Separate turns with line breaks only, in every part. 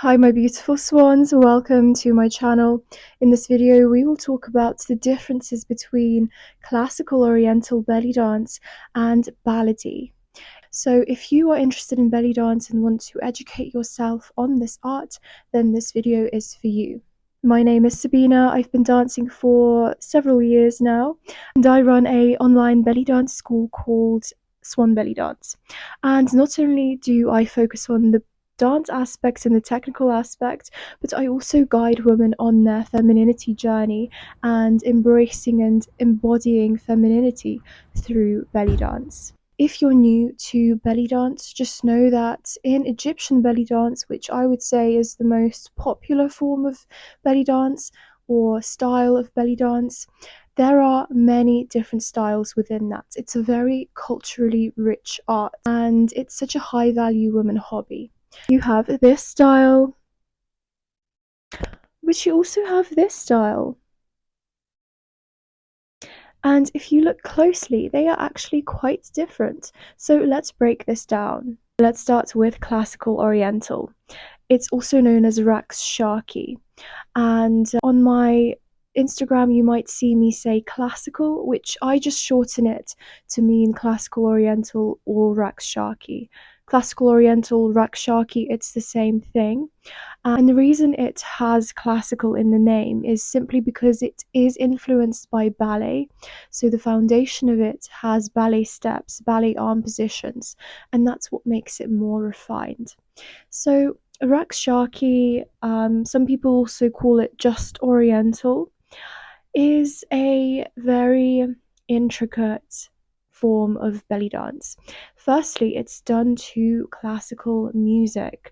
Hi my beautiful swans, welcome to my channel. In this video we will talk about the differences between classical oriental belly dance and baladi. So if you are interested in belly dance and want to educate yourself on this art, then this video is for you. My name is Sabina. I've been dancing for several years now, and I run a online belly dance school called Swan Belly Dance. And not only do I focus on the dance aspects and the technical aspect, but I also guide women on their femininity journey and embracing and embodying femininity through belly dance. If you're new to belly dance, just know that in Egyptian belly dance, which I would say is the most popular form of belly dance or style of belly dance, there are many different styles within that. It's a very culturally rich art and it's such a high value women hobby. You have this style, but you also have this style. And if you look closely, they are actually quite different. So let's break this down. Let's start with Classical Oriental. It's also known as Raqs Sharqi. And on my Instagram, you might see me say classical, which I just shorten it to mean Classical Oriental or Raqs Sharqi. Classical Oriental, Raqs Sharqi, it's the same thing. And the reason it has classical in the name is simply because it is influenced by ballet. So the foundation of it has ballet steps, ballet arm positions, and that's what makes it more refined. So Raqs Sharqi, some people also call it just Oriental, is a very intricate form of belly dance. Firstly, it's done to classical music,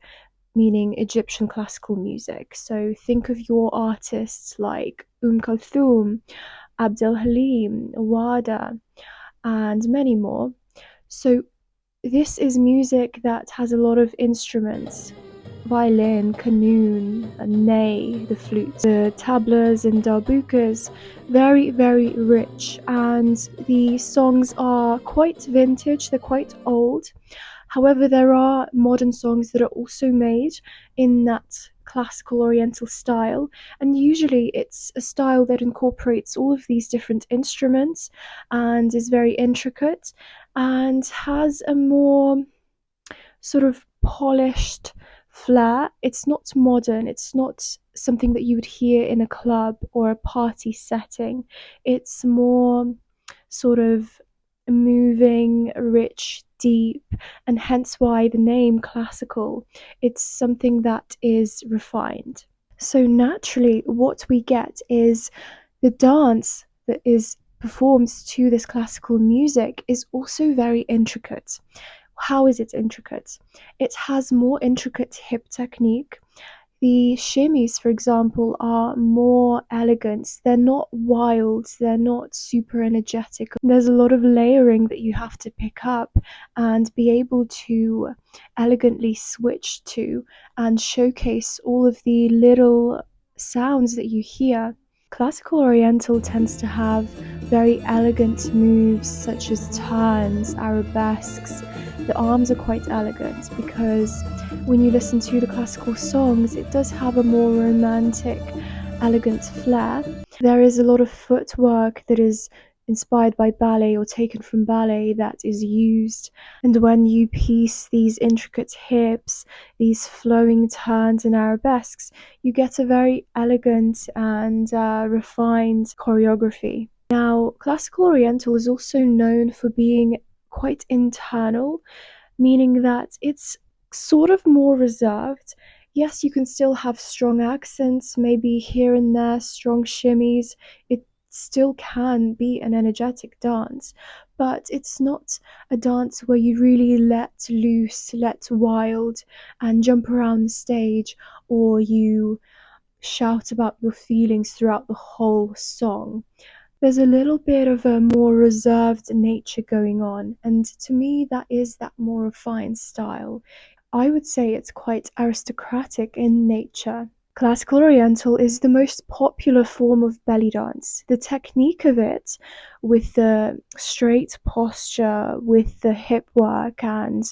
meaning Egyptian classical music. So think of your artists like Kulthum, Abdel Halim, Wada, and many more. So this is music that has a lot of instruments: violin, qanun, ney, the flute, the tablas and darbukas. Very, very rich, and the songs are quite vintage, they're quite old. However, there are modern songs that are also made in that classical oriental style, and usually it's a style that incorporates all of these different instruments and is very intricate and has a more sort of polished flair. It's not modern, it's not something that you would hear in a club or a party setting. It's more sort of moving, rich, deep, and hence why the name classical. It's something that is refined. So naturally, what we get is the dance that is performed to this classical music is also very intricate. How is it intricate? It has more intricate hip technique. The shimmies, for example, are more elegant. They're not wild, they're not super energetic. There's a lot of layering that you have to pick up and be able to elegantly switch to and showcase all of the little sounds that you hear. Classical Oriental tends to have very elegant moves such as turns, arabesques. The arms are quite elegant because when you listen to the classical songs, it does have a more romantic, elegant flair. There is a lot of footwork that is inspired by ballet or taken from ballet that is used, and when you piece these intricate hips, these flowing turns and arabesques, you get a very elegant and refined choreography. Now, classical oriental is also known for being quite internal, meaning that it's sort of more reserved. Yes, you can still have strong accents, maybe here and there, strong shimmies. It still can be an energetic dance, but it's not a dance where you really let loose, let wild, and jump around the stage, or you shout about your feelings throughout the whole song. There's a little bit of a more reserved nature going on, and to me, that is that more refined style. I would say it's quite aristocratic in nature. Classical Oriental is the most popular form of belly dance. The technique of it, with the straight posture, with the hip work and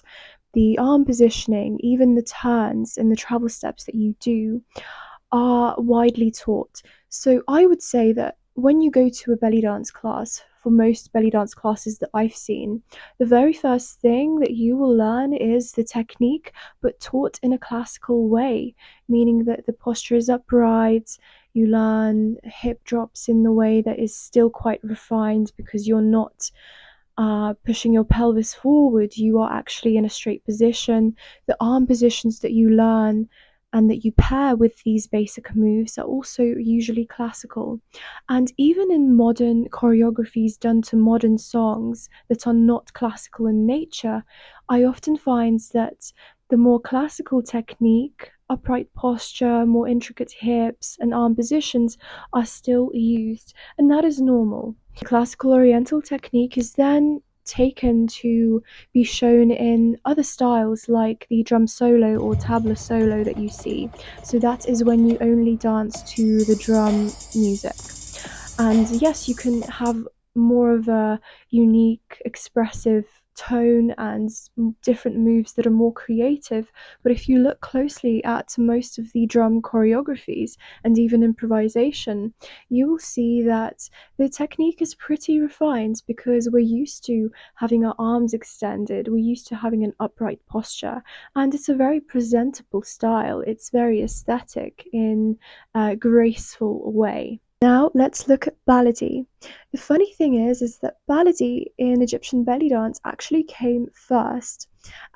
the arm positioning, even the turns and the travel steps that you do are widely taught. So I would say that when you go to a belly dance class, for most belly dance classes that I've seen, the very first thing that you will learn is the technique, but taught in a classical way, meaning that the posture is upright. You learn hip drops in the way that is still quite refined because you're not pushing your pelvis forward, you are actually in a straight position. The arm positions that you learn and that you pair with these basic moves are also usually classical. And even in modern choreographies done to modern songs that are not classical in nature, I often find that the more classical technique, upright posture, more intricate hips, and arm positions are still used, and that is normal. Classical Oriental technique is then taken to be shown in other styles like the drum solo or tabla solo that you see. So that is when you only dance to the drum music. And yes, you can have more of a unique, expressive tone and different moves that are more creative. But if you look closely at most of the drum choreographies and even improvisation, you will see that the technique is pretty refined because we're used to having our arms extended, we're used to having an upright posture, and it's a very presentable style. It's very aesthetic in a graceful way. Now let's look at Baladi. The funny thing is that Baladi in Egyptian belly dance actually came first.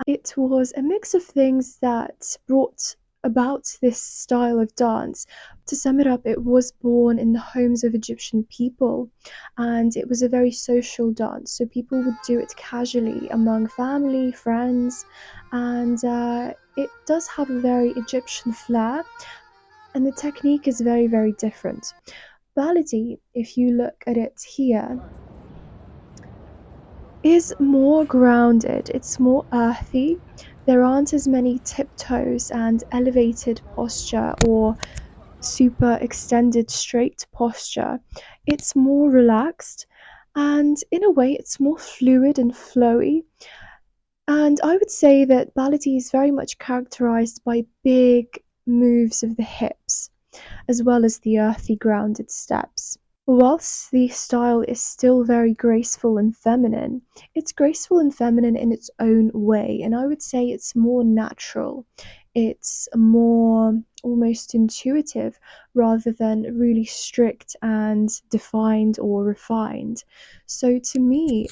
It was a mix of things that brought about this style of dance. To sum it up, it was born in the homes of Egyptian people and it was a very social dance. So people would do it casually among family, friends, and it does have a very Egyptian flair and the technique is very, very different. Baladi, if you look at it here, is more grounded, it's more earthy. There aren't as many tiptoes and elevated posture or super extended straight posture. It's more relaxed and in a way it's more fluid and flowy. And I would say that Baladi is very much characterized by big moves of the hips as well as the earthy grounded steps. Whilst the style is still very graceful and feminine, it's graceful and feminine in its own way, and I would say it's more natural. It's more almost intuitive rather than really strict and defined or refined. So to me,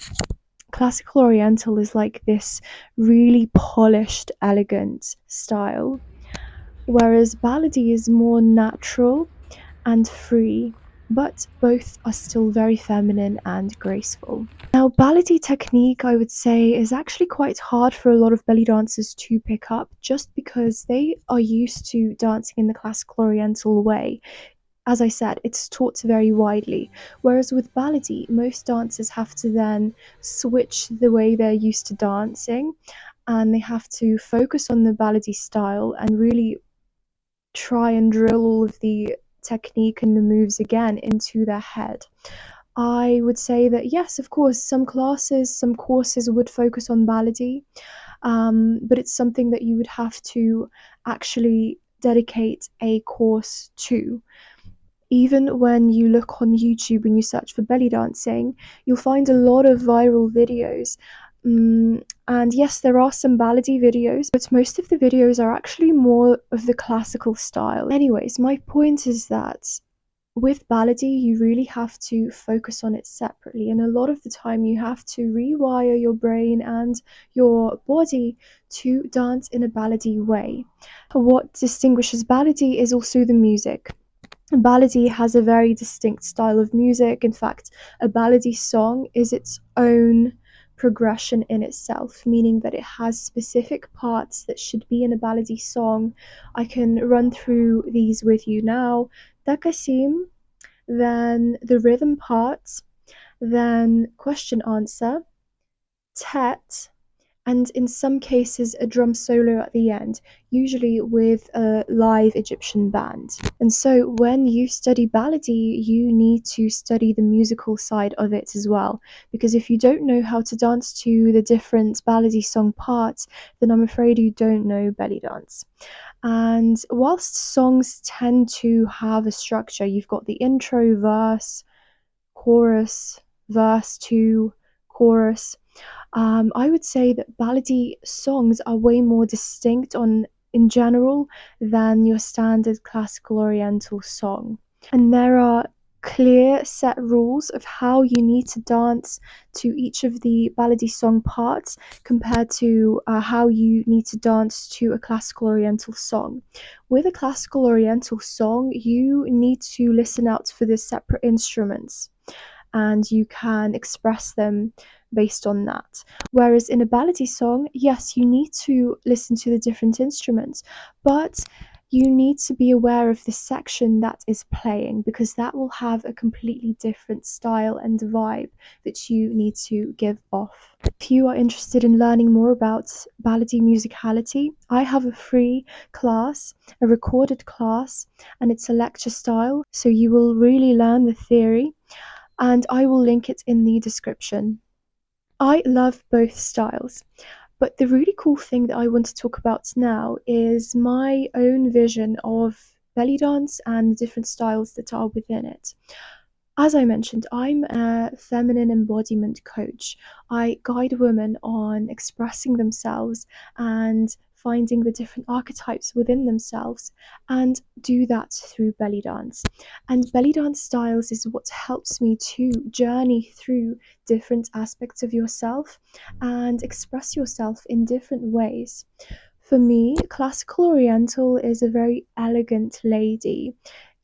Classical Oriental is like this really polished, elegant style, whereas Baladi is more natural and free, but both are still very feminine and graceful. Now, Baladi technique, I would say, is actually quite hard for a lot of belly dancers to pick up just because they are used to dancing in the classical oriental way. As I said, it's taught very widely, whereas with Baladi, most dancers have to then switch the way they're used to dancing and they have to focus on the Baladi style and really try and drill all of the technique and the moves again into their head. I would say that yes, of course, some classes, some courses would focus on Baladi, but it's something that you would have to actually dedicate a course to. Even when you look on YouTube and you search for belly dancing, you'll find a lot of viral videos. And yes, there are some Baladi videos, but most of the videos are actually more of the classical style. Anyways, my point is that with Baladi, you really have to focus on it separately, and a lot of the time you have to rewire your brain and your body to dance in a Baladi way. What distinguishes Baladi is also the music. Baladi has a very distinct style of music. In fact, a Baladi song is its own progression in itself, meaning that it has specific parts that should be in a Baladi song. I can run through these with you now. Takasim, then the rhythm part, then question answer, tet, and in some cases a drum solo at the end, usually with a live Egyptian band. And so when you study Baladi, you need to study the musical side of it as well, because if you don't know how to dance to the different Baladi song parts, then I'm afraid you don't know belly dance. And whilst songs tend to have a structure, you've got the intro, verse, chorus, verse 2, chorus. I would say that ballady songs are way more distinct in general than your standard classical oriental song. And there are clear set rules of how you need to dance to each of the ballady song parts compared to how you need to dance to a classical oriental song. With a classical oriental song, you need to listen out for the separate instruments and you can express them based on that. Whereas in a ballady song, yes, you need to listen to the different instruments, but you need to be aware of the section that is playing because that will have a completely different style and vibe that you need to give off. If you are interested in learning more about ballady musicality, I have a free class, a recorded class, and it's a lecture style, so you will really learn the theory, and I will link it in the description. I love both styles, but the really cool thing that I want to talk about now is my own vision of belly dance and the different styles that are within it. As I mentioned, I'm a feminine embodiment coach. I guide women on expressing themselves and finding the different archetypes within themselves and do that through belly dance. And belly dance styles is what helps me to journey through different aspects of yourself and express yourself in different ways. For me, classical oriental is a very elegant lady,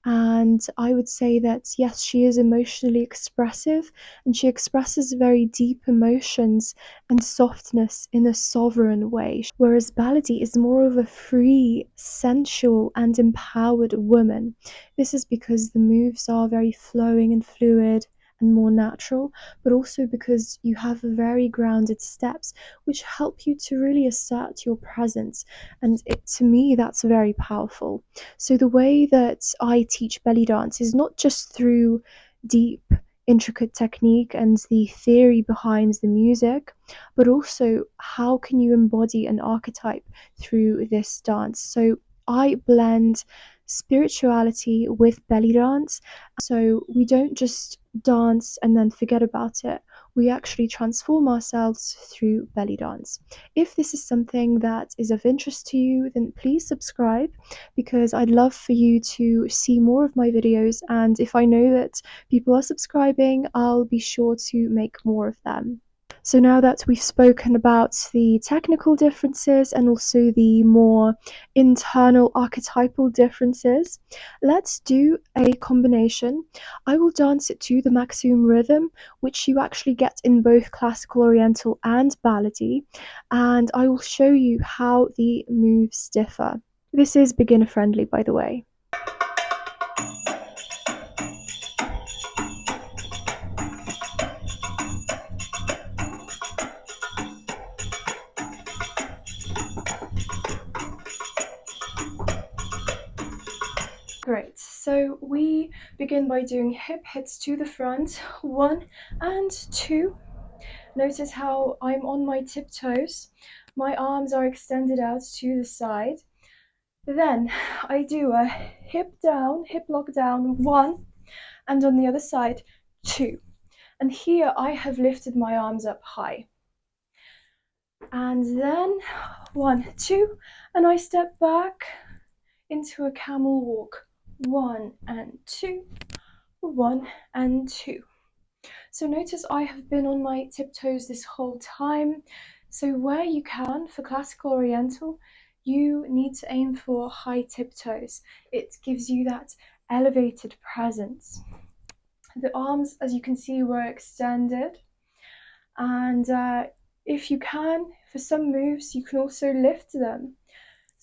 and I would say that yes, she is emotionally expressive and she expresses very deep emotions and softness in a sovereign way. Whereas Baladi is more of a free, sensual, and empowered woman. This is because the moves are very flowing and fluid and more natural, but also because you have very grounded steps which help you to really assert your presence. And to me, that's very powerful. So the way that I teach belly dance is not just through deep, intricate technique and the theory behind the music, but also how can you embody an archetype through this dance. So I blend spirituality with belly dance. So we don't just dance and then forget about it. We actually transform ourselves through belly dance. If this is something that is of interest to you, then please subscribe because I'd love for you to see more of my videos. And if I know that people are subscribing, I'll be sure to make more of them. So now that we've spoken about the technical differences and also the more internal archetypal differences, let's do a combination. I will dance it to the maximum rhythm, which you actually get in both classical oriental and ballady, and I will show you how the moves differ. This is beginner friendly, by the way. Great, so we begin by doing hip hits to the front, 1 and 2. Notice how I'm on my tiptoes, my arms are extended out to the side. Then I do a hip down, hip lock down, 1, and on the other side, 2. And here I have lifted my arms up high. And then 1, 2, and I step back into a camel walk, 1 and 2, 1 and 2. So notice I have been on my tiptoes this whole time. So where you can, for classical oriental, you need to aim for high tiptoes. It gives you that elevated presence. The arms, as you can see, were extended. And if you can, for some moves, you can also lift them.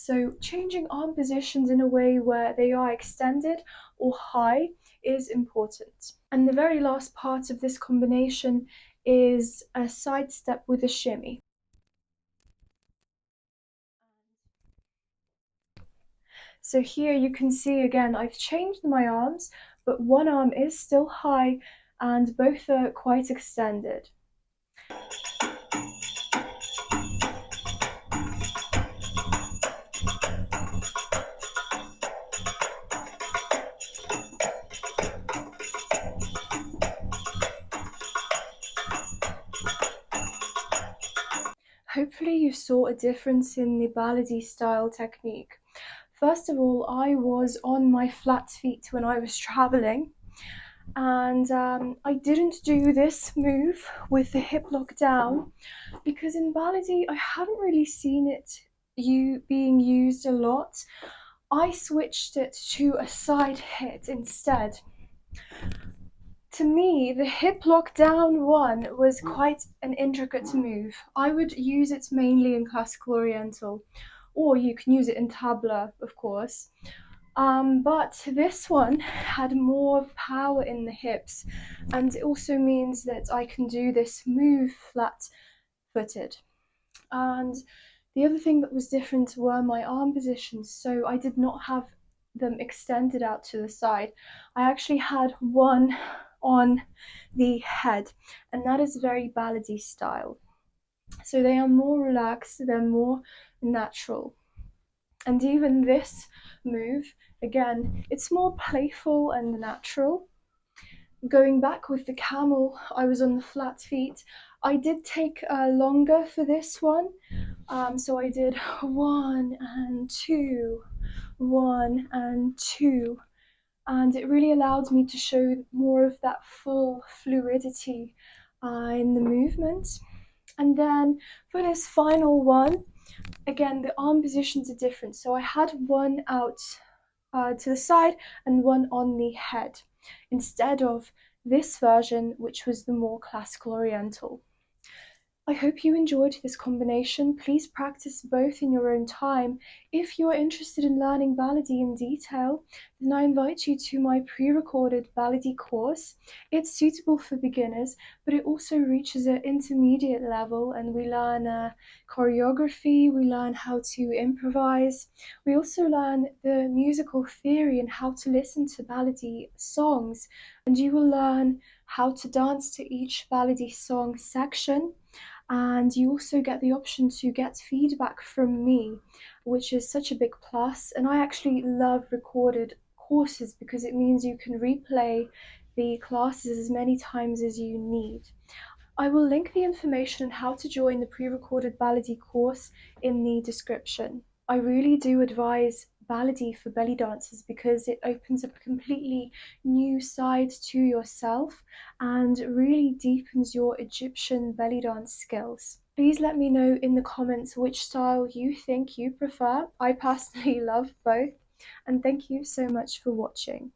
So changing arm positions in a way where they are extended or high is important. And the very last part of this combination is a side step with a shimmy. So here you can see again, I've changed my arms, but one arm is still high and both are quite extended. Hopefully you saw a difference in the Baladi style technique. First of all, I was on my flat feet when I was traveling, and I didn't do this move with the hip lock down because in Baladi I haven't really seen it being used a lot. I switched it to a side hit instead. To me, the hip lock down one was quite an intricate move. I would use it mainly in Classical Oriental, or you can use it in tabla, of course. But this one had more power in the hips, and it also means that I can do this move flat footed. And the other thing that was different were my arm positions, so I did not have them extended out to the side. I actually had one on the head, and that is very ballady style. So they are more relaxed, they're more natural. And even this move, again, it's more playful and natural. Going back with the camel, I was on the flat feet. I did take longer for this one. So I did 1 and 2, 1 and 2. And it really allowed me to show more of that full fluidity in the movement. And then for this final one, again, the arm positions are different. So I had one out to the side and one on the head instead of this version, which was the more classical oriental. I hope you enjoyed this combination. Please practice both in your own time. If you are interested in learning Baladi in detail, then I invite you to my pre-recorded Baladi course. It's suitable for beginners, but it also reaches an intermediate level, and we learn choreography, we learn how to improvise. We also learn the musical theory and how to listen to Baladi songs, and you will learn how to dance to each Baladi song section. And you also get the option to get feedback from me, which is such a big plus. And I actually love recorded courses because it means you can replay the classes as many times as you need. I will link the information on how to join the pre-recorded Baladi course in the description. I really do advise Baladi for belly dancers because it opens up a completely new side to yourself and really deepens your Egyptian belly dance skills. Please let me know in the comments which style you think you prefer. I personally love both, and thank you so much for watching.